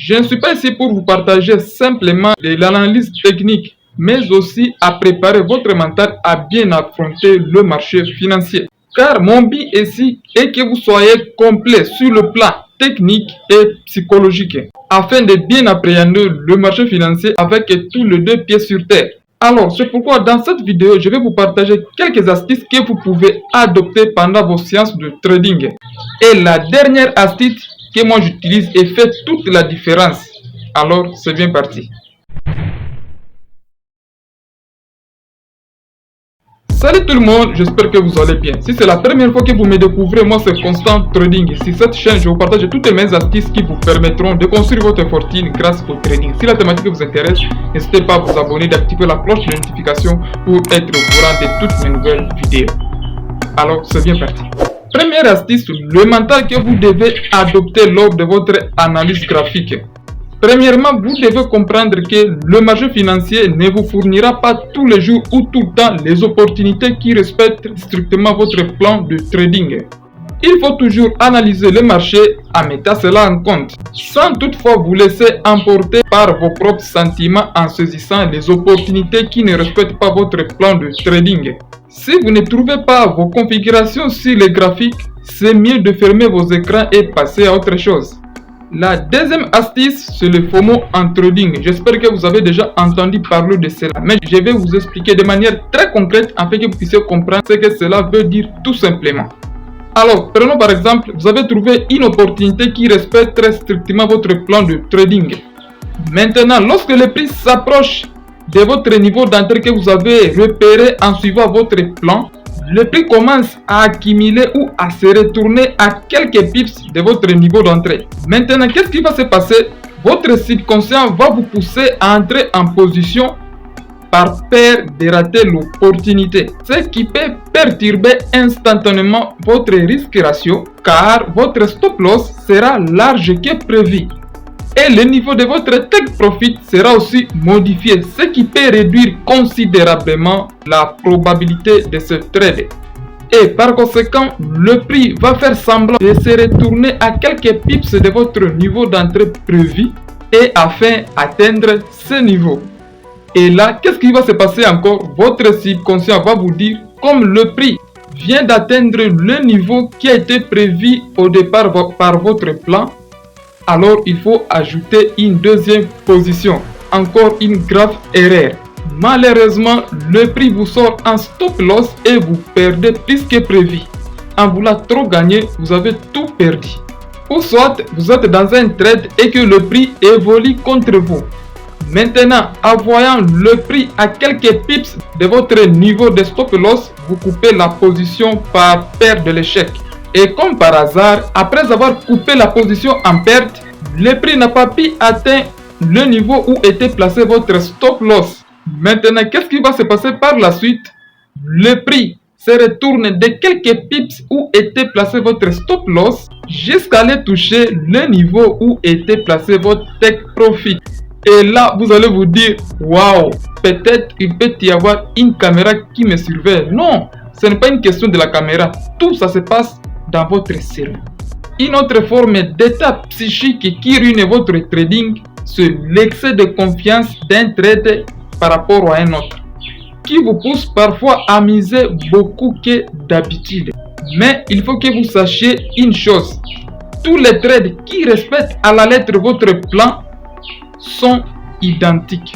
Je ne suis pas ici pour vous partager simplement de l'analyse technique, mais aussi à préparer votre mental à bien affronter le marché financier. Car mon but ici est que vous soyez complet sur le plan technique et psychologique, afin de bien appréhender le marché financier avec tous les deux pieds sur terre. Alors, c'est pourquoi dans cette vidéo, je vais vous partager quelques astuces que vous pouvez adopter pendant vos séances de trading. Et la dernière astuce que moi j'utilise et fait toute la différence. Alors, c'est bien parti. Salut tout le monde, j'espère que vous allez bien. Si c'est la première fois que vous me découvrez, moi c'est Constant Trading. Sur cette chaîne, je vous partage toutes mes astuces qui vous permettront de construire votre fortune grâce au trading. Si la thématique vous intéresse, n'hésitez pas à vous abonner et d'activer la cloche de notification pour être au courant de toutes mes nouvelles vidéos. Alors, c'est bien parti. Première astuce, le mental que vous devez adopter lors de votre analyse graphique. Premièrement, vous devez comprendre que le marché financier ne vous fournira pas tous les jours ou tout le temps les opportunités qui respectent strictement votre plan de trading. Il faut toujours analyser le marché en mettant cela en compte, sans toutefois vous laisser emporter par vos propres sentiments en saisissant les opportunités qui ne respectent pas votre plan de trading. Si vous ne trouvez pas vos configurations sur les graphiques, c'est mieux de fermer vos écrans et passer à autre chose. La deuxième astuce, c'est le FOMO en trading. J'espère que vous avez déjà entendu parler de cela, mais je vais vous expliquer de manière très concrète afin que vous puissiez comprendre ce que cela veut dire tout simplement. Alors, prenons par exemple, vous avez trouvé une opportunité qui respecte très strictement votre plan de trading. Maintenant, lorsque le prix s'approche de votre niveau d'entrée que vous avez repéré en suivant votre plan, le prix commence à accumuler ou à se retourner à quelques pips de votre niveau d'entrée. Maintenant, qu'est-ce qui va se passer? Votre subconscient va vous pousser à entrer en position par peur de rater l'opportunité, ce qui peut perturber instantanément votre risque ratio car votre stop loss sera large que prévu. Et le niveau de votre take profit sera aussi modifié, ce qui peut réduire considérablement la probabilité de ce trade. Et par conséquent, le prix va faire semblant de se retourner à quelques pips de votre niveau d'entrée prévu et afin d'atteindre ce niveau. Et là, qu'est-ce qui va se passer encore? Votre subconscient va vous dire, comme le prix vient d'atteindre le niveau qui a été prévu au départ par votre plan, alors il faut ajouter une deuxième position. Encore une grave erreur. Malheureusement, le prix vous sort en stop loss et vous perdez plus que prévu. En voulant trop gagner, vous avez tout perdu. Ou soit vous êtes dans un trade et que le prix évolue contre vous. Maintenant, en voyant le prix à quelques pips de votre niveau de stop loss, vous coupez la position par peur de l'échec. Et comme par hasard, après avoir coupé la position en perte, le prix n'a pas pu atteindre le niveau où était placé votre stop loss. Maintenant, qu'est-ce qui va se passer par la suite? Le prix se retourne de quelques pips où était placé votre stop loss jusqu'à aller toucher le niveau où était placé votre take profit. Et là, vous allez vous dire, waouh, peut-être il peut y avoir une caméra qui me surveille. Non, ce n'est pas une question de la caméra. Tout ça se passe dans votre cerveau. Une autre forme d'état psychique qui ruine votre trading, c'est l'excès de confiance d'un trade par rapport à un autre, qui vous pousse parfois à miser beaucoup que d'habitude. Mais il faut que vous sachiez une chose, tous les trades qui respectent à la lettre votre plan sont identiques.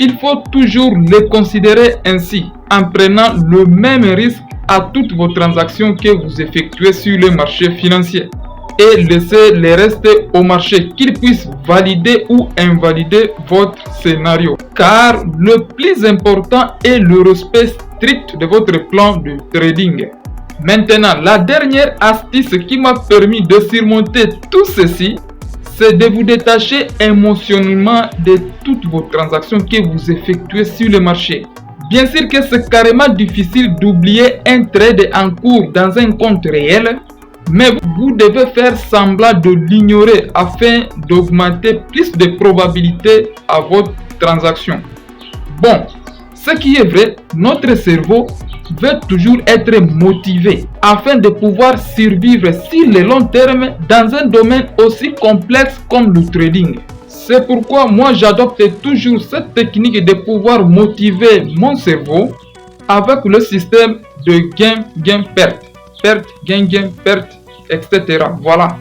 Il faut toujours les considérer ainsi, en prenant le même risque à toutes vos transactions que vous effectuez sur le marché financier et laissez les restes au marché qu'ils puissent valider ou invalider votre scénario. Car le plus important est le respect strict de votre plan de trading. Maintenant, la dernière astuce qui m'a permis de surmonter tout ceci, c'est de vous détacher émotionnellement de toutes vos transactions que vous effectuez sur le marché. Bien sûr que c'est carrément difficile d'oublier un trade en cours dans un compte réel, mais vous devez faire semblant de l'ignorer afin d'augmenter plus de probabilités à votre transaction. Bon, ce qui est vrai, notre cerveau veut toujours être motivé afin de pouvoir survivre sur le long terme dans un domaine aussi complexe comme le trading. C'est pourquoi moi j'adopte toujours cette technique de pouvoir motiver mon cerveau avec le système de gain-gain-perte, perte, gain-gain, perte, etc. Voilà.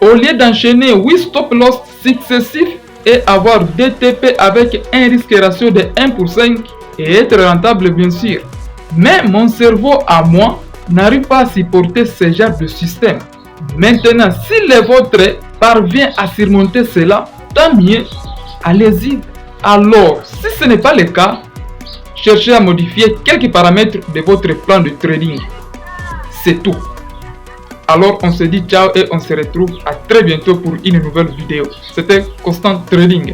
Au lieu d'enchaîner 8 stop-loss successifs et avoir 2 TP avec un risque ratio de 1 pour 5 et être rentable bien sûr. Mais mon cerveau à moi n'arrive pas à supporter ce genre de système. Maintenant, si le vôtre parvient à surmonter cela, tant mieux, allez-y. Alors, si ce n'est pas le cas, cherchez à modifier quelques paramètres de votre plan de trading. C'est tout. Alors on se dit ciao et on se retrouve à très bientôt pour une nouvelle vidéo. C'était Constant Trading.